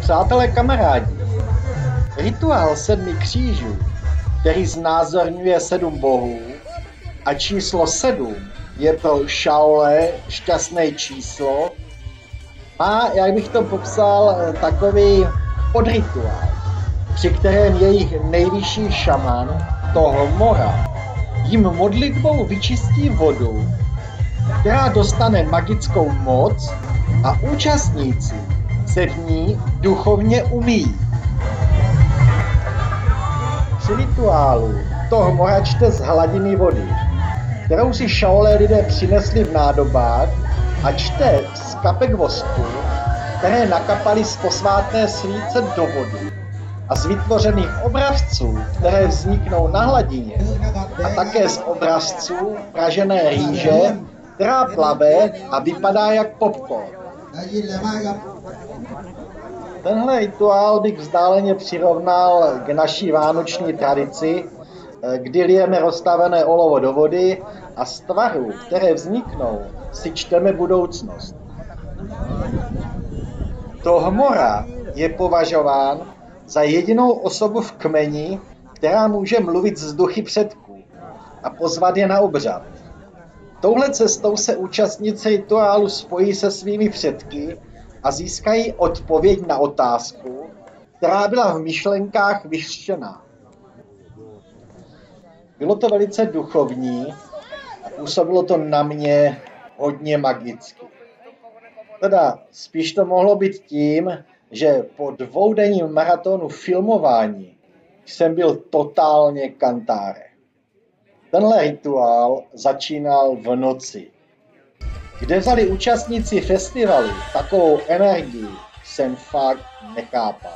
Přátelé, kamarádi, rituál 7 křížů, který znázorňuje 7 bohů, a číslo 7 je pro Shaole šťastné číslo, má, jak bych to popsal, takový podrituál, při kterém jejich nejvyšší šaman, Tohmora, jim modlitbou vyčistí vodu, která dostane magickou moc a účastníci se v ní duchovně umíjí. Při rituálu Tohmora čte z hladiny vody, kterou si Shaole lidé přinesli v nádobách, a čte z kapek vosku, které nakapali z posvátné svíce do vody a z vytvořených obrazců, které vzniknou na hladině, a také z obrazců pražené rýže, která plave a vypadá jak popcorn. Tenhle rituál bych vzdáleně přirovnal k naší vánoční tradici, kdy lijeme rozstavené olovo do vody a z tvarů, které vzniknou, si čteme budoucnost. Tohmora je považován za jedinou osobu v kmeni, která může mluvit s duchy předků a pozvat je na obřad. Touhle cestou se účastníci rituálu spojí se svými předky a získají odpověď na otázku, která byla v myšlenkách vyřčená. Bylo to velice duchovní a působilo to na mě hodně magicky. Teda spíš to mohlo být tím, že po 2denním maratonu filmování jsem byl totálně kantáre. Tenhle rituál začínal v noci. Kde vzali účastníci festivalu takovou energii, jsem fakt nechápal.